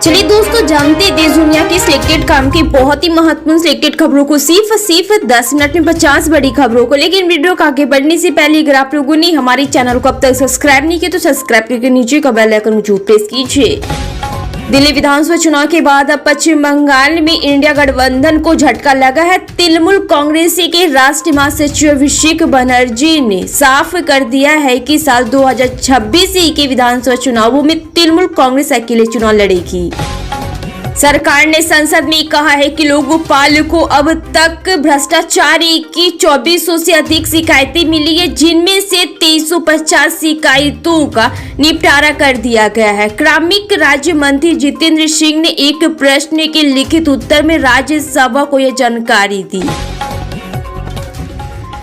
चलिए दोस्तों, जानते देश दुनिया की सिलेक्टेड काम की बहुत ही महत्वपूर्ण सिलेक्टेड खबरों को सिर्फ 10 मिनट में 50 बड़ी खबरों को। लेकिन वीडियो को आगे बढ़ने से पहले अगर आप लोगों ने हमारे चैनल को अब तक सब्सक्राइब नहीं किया तो सब्सक्राइब करके नीचे का बेल आइकन जरूर प्रेस कीजिए। दिल्ली विधानसभा चुनाव के बाद अब पश्चिम बंगाल में इंडिया गठबंधन को झटका लगा है। तृणमूल कांग्रेस के राष्ट्रीय महासचिव अभिषेक बनर्जी ने साफ कर दिया है कि साल 2026 के विधानसभा चुनावों में तृणमूल कांग्रेस अकेले चुनाव लड़ेगी। सरकार ने संसद में कहा है कि लोकपाल को अब तक भ्रष्टाचार की 2400 से अधिक शिकायतें मिली है, जिनमें से 2350 शिकायतों का निपटारा कर दिया गया है। ग्रामीण राज्य मंत्री जितेंद्र सिंह ने एक प्रश्न के लिखित उत्तर में राज्यसभा को यह जानकारी दी।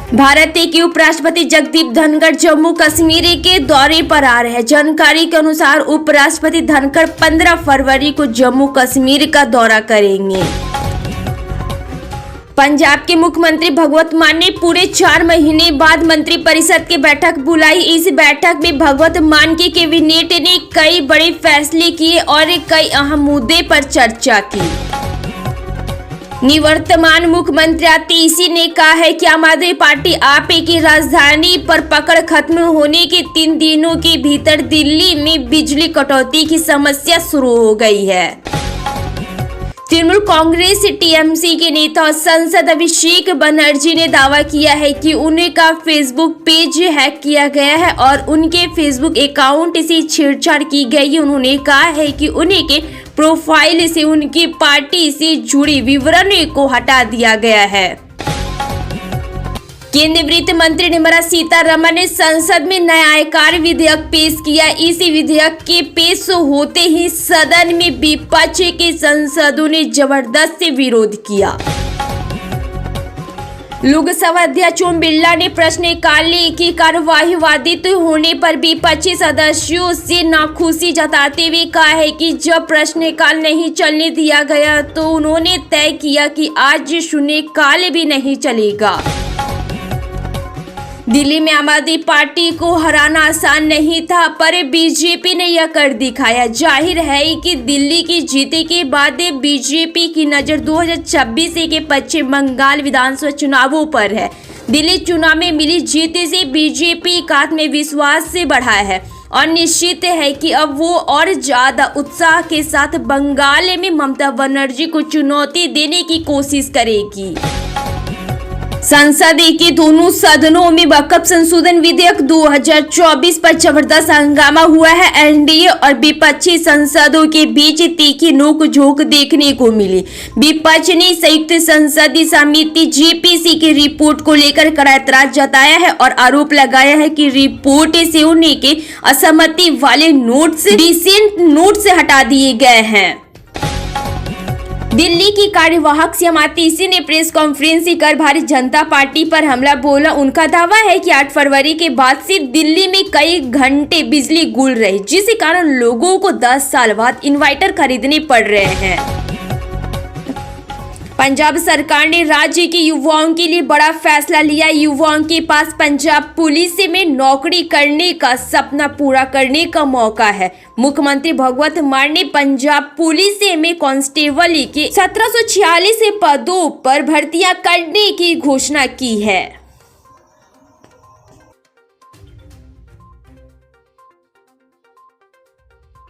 भारत के उपराष्ट्रपति जगदीप धनखड़ जम्मू कश्मीर के दौरे पर आ रहे हैं। जानकारी के अनुसार उपराष्ट्रपति धनखड़ 15 फरवरी को जम्मू कश्मीर का दौरा करेंगे। पंजाब के मुख्यमंत्री भगवंत मान ने पूरे 4 महीने बाद मंत्रिपरिषद की बैठक बुलाई। इस बैठक में भगवंत मान के कैबिनेट ने कई बड़े फैसले किए और कई अहम मुद्दे पर चर्चा की। निवर्तमान मुख्यमंत्री आतिशी ने कहा है कि आम आदमी पार्टी आप की राजधानी पर पकड़ खत्म होने के 3 दिनों के भीतर दिल्ली में बिजली कटौती की समस्या शुरू हो गई है। तृणमूल कांग्रेस टीएमसी के नेता और सांसद अभिषेक बनर्जी ने दावा किया है कि उनका फेसबुक पेज हैक किया गया है और उनके फेसबुक अकाउंट से छेड़छाड़ की गई। उन्होंने कहा है कि उनके प्रोफाइल से उनकी पार्टी से जुड़ी विवरण को हटा दिया गया है। केंद्रीय वित्त मंत्री निर्मला सीतारमण ने संसद में नया आयकर विधेयक पेश किया। इस विधेयक के पेश होते ही सदन में विपक्ष के सांसदों ने जबरदस्त विरोध किया। लोकसभा अध्यक्ष ओम बिरला ने प्रश्नकाल की कार्यवाही बाधित होने पर विपक्षी सदस्यों से नाखुशी जताते हुए कहा है कि जब प्रश्नकाल नहीं चलने दिया गया तो उन्होंने तय किया कि आज शून्यकाल भी नहीं चलेगा। दिल्ली में आम आदमी पार्टी को हराना आसान नहीं था, पर बीजेपी ने यह कर दिखाया। जाहिर है कि दिल्ली की जीत के बाद बीजेपी की नजर 2026 के पश्चिम बंगाल विधानसभा चुनावों पर है। दिल्ली चुनाव में मिली जीत से बीजेपी का आत्मविश्वास से बढ़ा है और निश्चित है कि अब वो और ज्यादा उत्साह के साथ बंगाल में ममता बनर्जी को चुनौती देने की कोशिश करेगी। संसद के दोनों सदनों में वक्फ संशोधन विधेयक 2024 पर जबरदस्त हंगामा हुआ है। एनडीए और विपक्षी सांसदों के बीच तीखी नोकझोंक देखने को मिली। विपक्ष ने संयुक्त संसदीय समिति जेपीसी की रिपोर्ट को लेकर कड़ा ऐतराज जताया है और आरोप लगाया है कि रिपोर्ट से उनके असहमति वाले नोट्स डिसेंट नोट्स हटा दिए गए हैं। दिल्ली की कार्यवाहक सीएम आतिशी ने प्रेस कॉन्फ्रेंस कर भारतीय जनता पार्टी पर हमला बोला। उनका दावा है कि 8 फरवरी के बाद से दिल्ली में कई घंटे बिजली गुल रही, जिस कारण लोगों को 10 साल बाद इन्वर्टर खरीदने पड़ रहे हैं। पंजाब सरकार ने राज्य के युवाओं के लिए बड़ा फैसला लिया। युवाओं के पास पंजाब पुलिस में नौकरी करने का सपना पूरा करने का मौका है। मुख्यमंत्री भगवंत मान ने पंजाब पुलिस में कांस्टेबल के 1746 पदों पर भर्तियां करने की घोषणा की है।